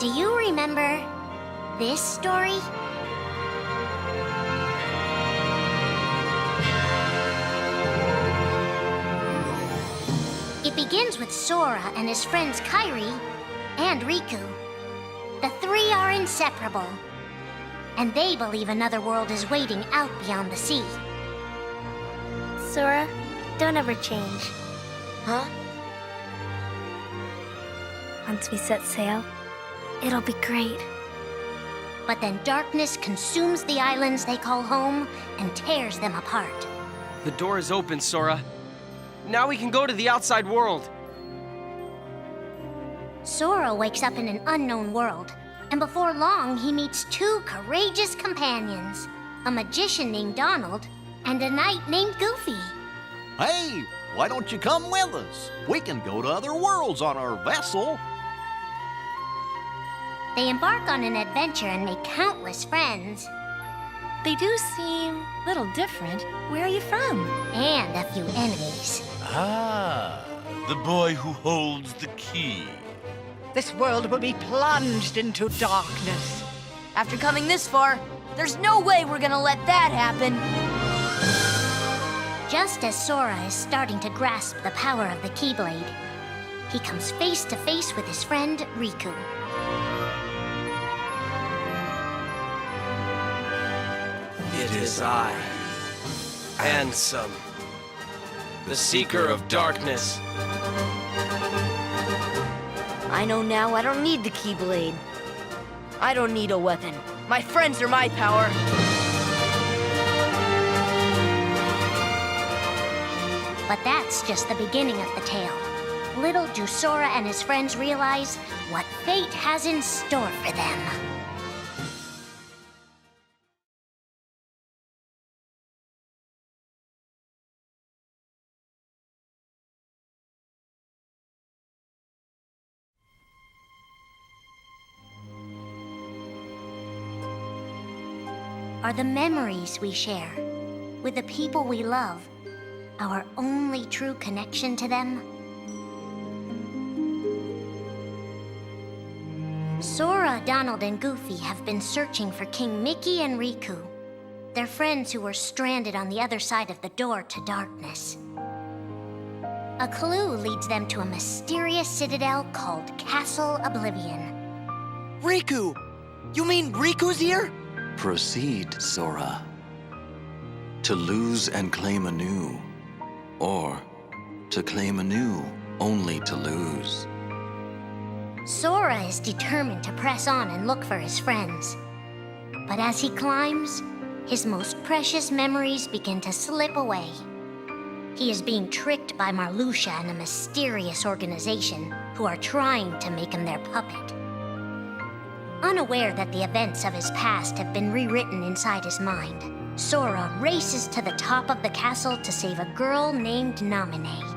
Do you remember this story? It begins with Sora and his friends Kairi and Riku. The three are inseparable, and they believe another world is waiting out beyond the sea. Sora, don't ever change. Huh? Once we set sail, it'll be great. But then darkness consumes the islands they call home and tears them apart. The door is open, Sora. Now we can go to the outside world. Sora wakes up in an unknown world, and before long he meets two courageous companions, a magician named Donald and a knight named Goofy. Hey, why don't you come with us? We can go to other worlds on our vessel. They embark on an adventure and make countless friends. They do seem a little different. Where are you from? And a few enemies. Ah, the boy who holds the key. This world will be plunged into darkness. After coming this far, there's no way we're gonna let that happen. Just as Sora is starting to grasp the power of the Keyblade, he comes face to face with his friend Riku. It is I, Ansem, the Seeker of Darkness. I know now I don't need the Keyblade. I don't need a weapon. My friends are my power. But that's just the beginning of the tale. Little do Sora and his friends realize what fate has in store for them. Are the memories we share with the people we love our only true connection to them? Sora, Donald, and Goofy have been searching for King Mickey and Riku, their friends who were stranded on the other side of the door to darkness. A clue leads them to a mysterious citadel called Castle Oblivion. Riku! You mean Riku's here? Proceed, Sora. To lose and claim anew, or to claim anew only to lose. Sora is determined to press on and look for his friends. But as he climbs, his most precious memories begin to slip away. He is being tricked by Marluxia and a mysterious organization who are trying to make him their puppet. Unaware that the events of his past have been rewritten inside his mind, Sora races to the top of the castle to save a girl named Naminé.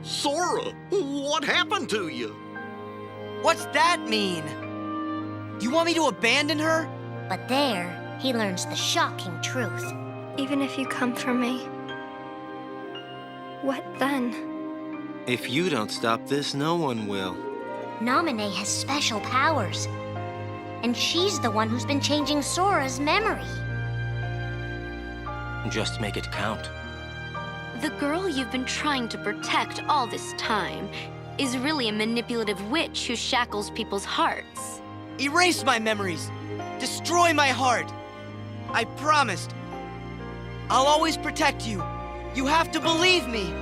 Sora, what happened to you? What's that mean? You want me to abandon her? But there, he learns the shocking truth. Even if you come for me, what then? If you don't stop this, no one will. Naminé has special powers, and she's the one who's been changing Sora's memory. Just make it count. The girl you've been trying to protect all this time is really a manipulative witch who shackles people's hearts. Erase my memories. Destroy my heart. I promised. I'll always protect you. You have to believe me.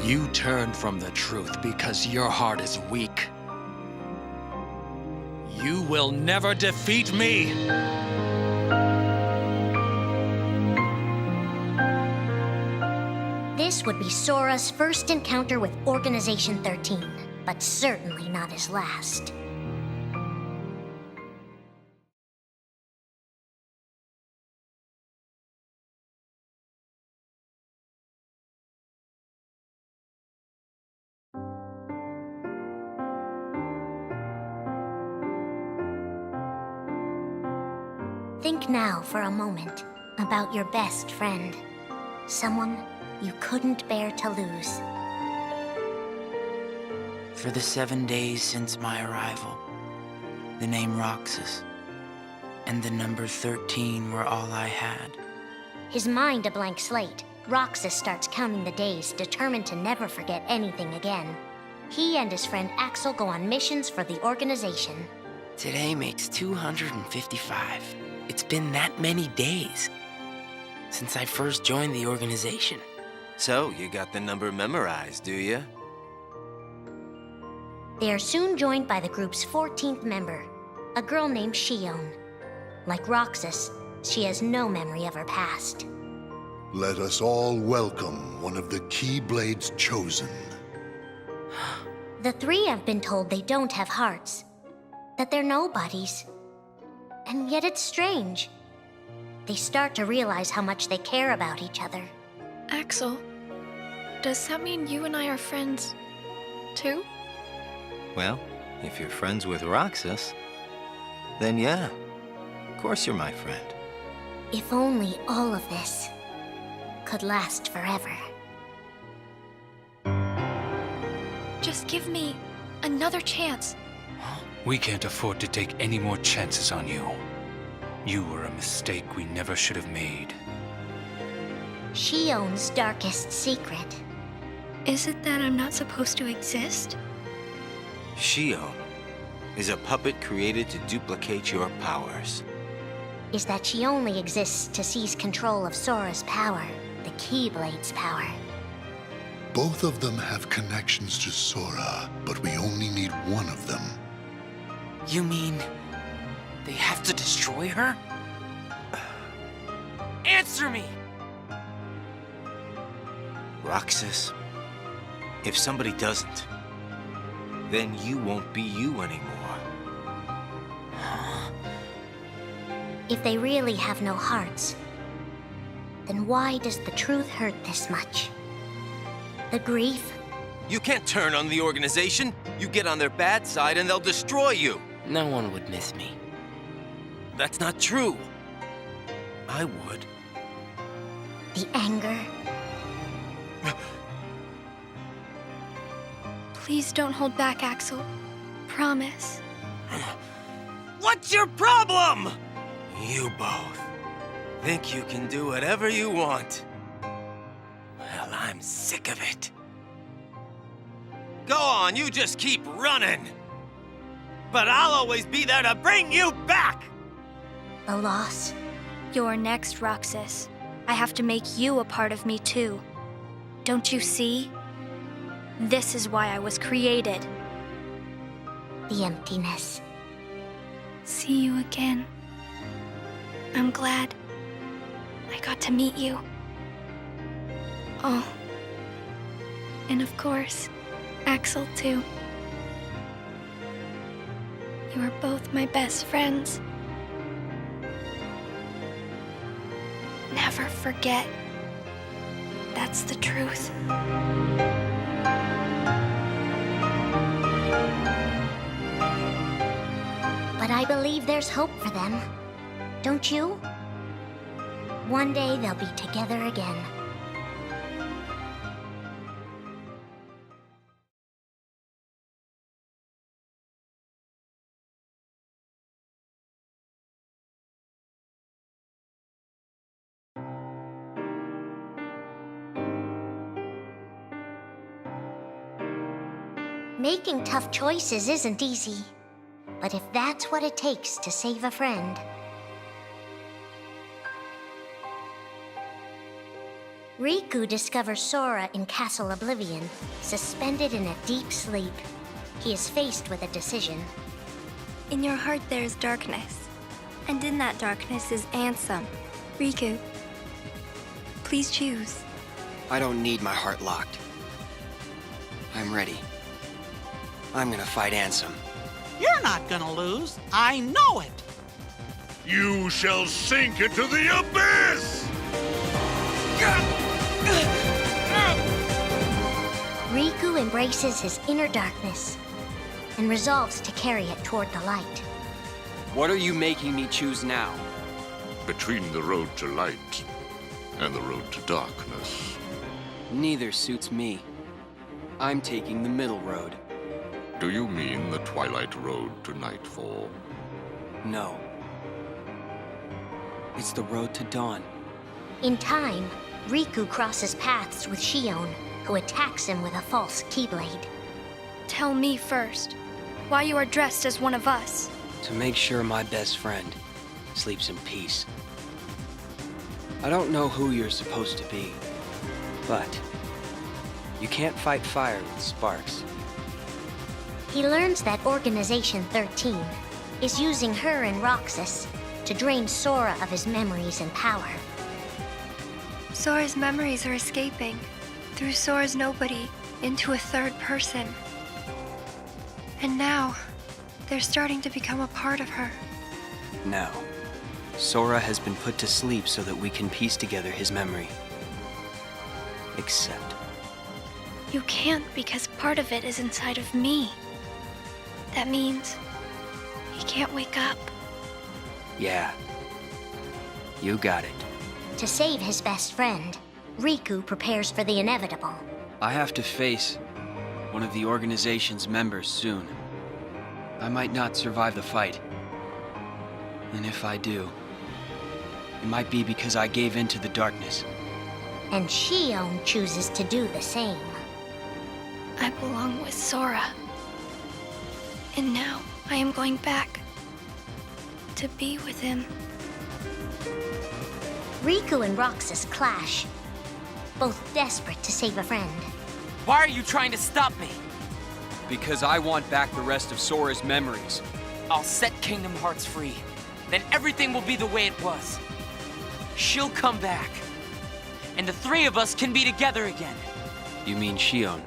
You turn from the truth because your heart is weak. You will never defeat me! This would be Sora's first encounter with Organization 13, but certainly not his last. Think now for a moment about your best friend, someone you couldn't bear to lose. For the 7 days since my arrival, the name Roxas and the number 13 were all I had. His mind a blank slate, Roxas starts counting the days, determined to never forget anything again. He and his friend Axel go on missions for the organization. Today makes 255. It's been that many days since I first joined the organization. So, you got the number memorized, do you? They are soon joined by the group's 14th member, a girl named Shion. Like Roxas, she has no memory of her past. Let us all welcome one of the Keyblades chosen. The three have been told they don't have hearts, that they're nobodies. And yet it's strange. They start to realize how much they care about each other. Axel, does that mean you and I are friends, too? Well, if you're friends with Roxas, then yeah, of course you're my friend. If only all of this could last forever. Just give me another chance. We can't afford to take any more chances on you. You were a mistake we never should have made. Shion's darkest secret. Is it that I'm not supposed to exist? Shion is a puppet created to duplicate your powers. Is that she only exists to seize control of Sora's power, the Keyblade's power. Both of them have connections to Sora, but we only need one of them. You mean they have to destroy her? Answer me! Roxas, if somebody doesn't, then you won't be you anymore. If they really have no hearts, then why does the truth hurt this much? The grief? You can't turn on the organization. You get on their bad side and they'll destroy you. No one would miss me. That's not true. I would. The anger? Please don't hold back, Axel. Promise. What's your problem? You both think you can do whatever you want. Well, I'm sick of it. Go on, you just keep running. But I'll always be there to bring you back! The loss? You're next, Roxas. I have to make you a part of me, too. Don't you see? This is why I was created. The emptiness. See you again. I'm glad I got to meet you. Oh. And of course, Axel, too. You are both my best friends. Never forget. That's the truth. But I believe there's hope for them. Don't you? One day they'll be together again. Making tough choices isn't easy. But if that's what it takes to save a friend... Riku discovers Sora in Castle Oblivion, suspended in a deep sleep. He is faced with a decision. In your heart there is darkness, and in that darkness is Ansem. Riku, please choose. I don't need my heart locked. I'm ready. I'm gonna fight Ansem. You're not gonna lose. I know it. You shall sink into the abyss! Riku embraces his inner darkness and resolves to carry it toward the light. What are you making me choose now? Between the road to light and the road to darkness. Neither suits me. I'm taking the middle road. Do you mean the Twilight Road to Nightfall? No. It's the road to dawn. In time, Riku crosses paths with Shion, who attacks him with a false Keyblade. Tell me first, why you are dressed as one of us. To make sure my best friend sleeps in peace. I don't know who you're supposed to be, but you can't fight fire with sparks. He learns that Organization 13 is using her and Roxas to drain Sora of his memories and power. Sora's memories are escaping through Sora's nobody into a third person. And now, they're starting to become a part of her. Now, Sora has been put to sleep so that we can piece together his memory. Except... You can't because part of it is inside of me. That means he can't wake up. Yeah. You got it. To save his best friend, Riku prepares for the inevitable. I have to face one of the organization's members soon. I might not survive the fight. And if I do, it might be because I gave in to the darkness. And Shion chooses to do the same. I belong with Sora. And now I am going back to be with him. Riku and Roxas clash, both desperate to save a friend. Why are you trying to stop me? Because I want back the rest of Sora's memories. I'll set Kingdom Hearts free. Then everything will be the way it was. She'll come back. And the three of us can be together again. You mean Shion?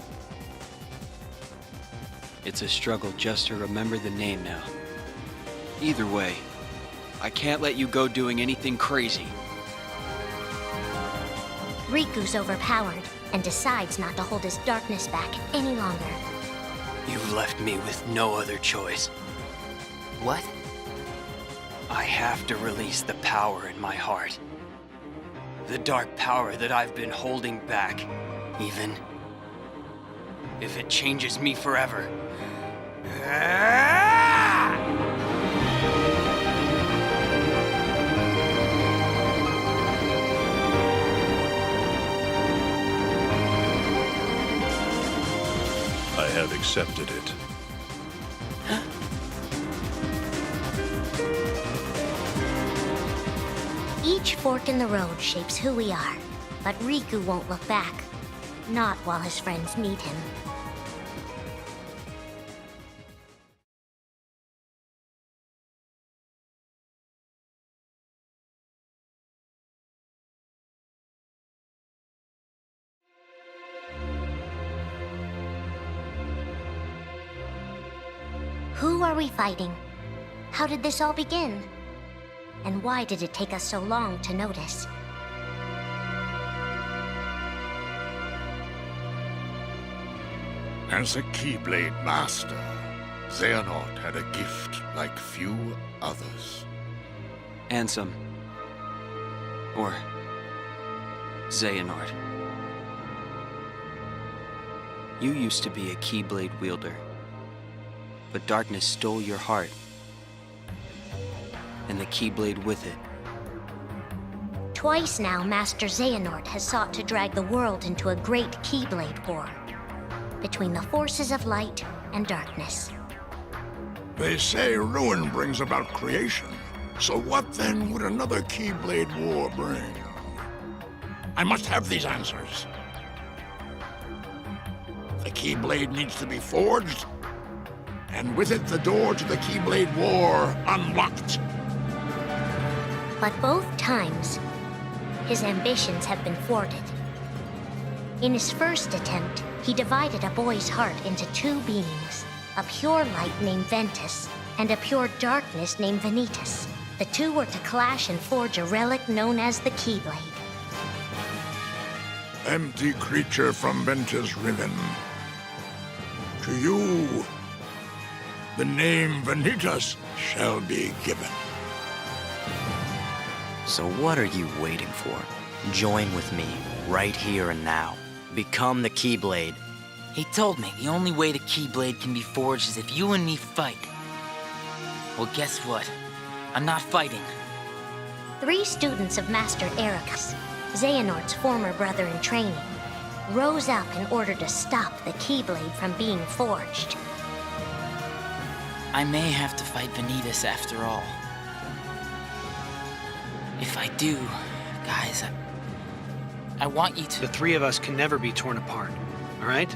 It's a struggle just to remember the name now. Either way, I can't let you go doing anything crazy. Riku's overpowered and decides not to hold his darkness back any longer. You've left me with no other choice. What? I have to release the power in my heart. The dark power that I've been holding back, even if it changes me forever. I have accepted it. Each fork in the road shapes who we are, but Riku won't look back. Not while his friends need him. Who are we fighting? How did this all begin? And why did it take us so long to notice? As a Keyblade Master, Xehanort had a gift like few others. Ansem. Or Xehanort. You used to be a Keyblade wielder. But darkness stole your heart. And the Keyblade with it. Twice now, Master Xehanort has sought to drag the world into a great Keyblade war between the forces of light and darkness. They say ruin brings about creation. So what then would another Keyblade war bring? I must have these answers. The Keyblade needs to be forged, and with it the door to the Keyblade War unlocked. But both times, his ambitions have been thwarted. In his first attempt, he divided a boy's heart into two beings, a pure light named Ventus, and a pure darkness named Vanitas. The two were to clash and forge a relic known as the Keyblade. Empty creature from Ventus Riven. To you, the name Vanitas shall be given. So what are you waiting for? Join with me, right here and now. Become the Keyblade, He told me the only way the Keyblade can be forged is if you and me fight. Well, guess what? I'm not fighting. 3 students of Master Ericus, Xehanort's former brother in training, rose up in order to stop the Keyblade from being forged. I may have to fight Vanitas after all. If I do, guys, I want you to... The 3 of us can never be torn apart, all right?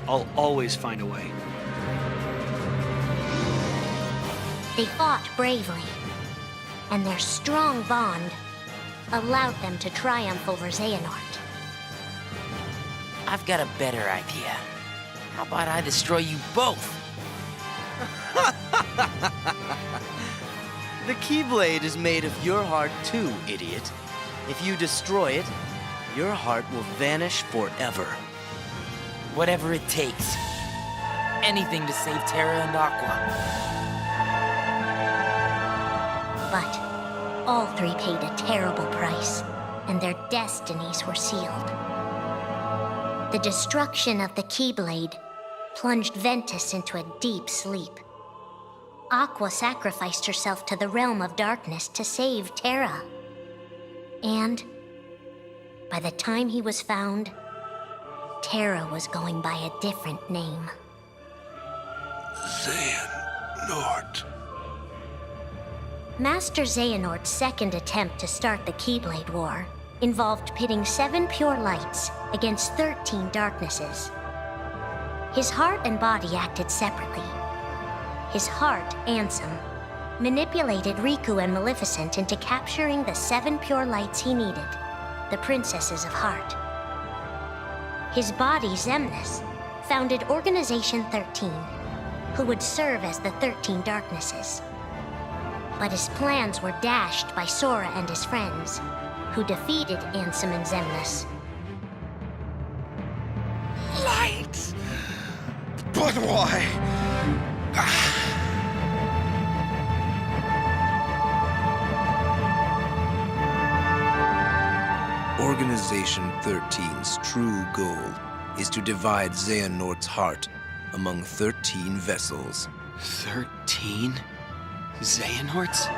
I'll always find a way. They fought bravely, and their strong bond allowed them to triumph over Xehanort. I've got a better idea. How about I destroy you both? The Keyblade is made of your heart too, idiot. If you destroy it, your heart will vanish forever. Whatever it takes. Anything to save Terra and Aqua. But all 3 paid a terrible price, and their destinies were sealed. The destruction of the Keyblade plunged Ventus into a deep sleep. Aqua sacrificed herself to the realm of darkness to save Terra. And by the time he was found, Terra was going by a different name. Xehanort. Master Xehanort's second attempt to start the Keyblade War involved pitting 7 pure lights against 13 darknesses. His heart and body acted separately. His heart, Ansem, manipulated Riku and Maleficent into capturing the 7 pure lights he needed, the Princesses of Heart. His body, Xemnas, founded Organization 13, who would serve as the 13 Darknesses. But his plans were dashed by Sora and his friends, who defeated Ansem and Xemnas. Light! But why? Organization 13's true goal is to divide Xehanort's heart among 13 vessels. 13? Xehanorts?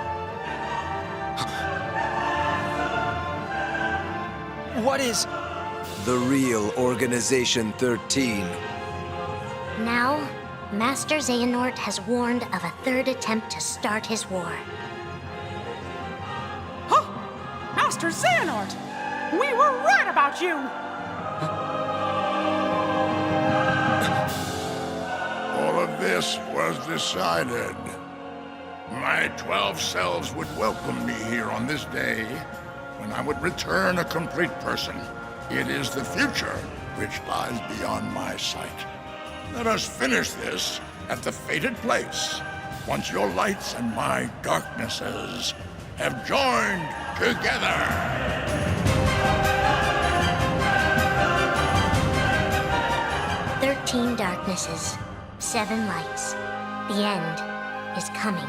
What is... The real Organization 13. Now, Master Xehanort has warned of a 3rd attempt to start his war. Huh? Master Xehanort! We were right about you! All of this was decided. My 12 selves would welcome me here on this day, when I would return a complete person. It is the future which lies beyond my sight. Let us finish this at the fated place, once your lights and my darknesses have joined together. 13 darknesses, 7 lights. The end is coming.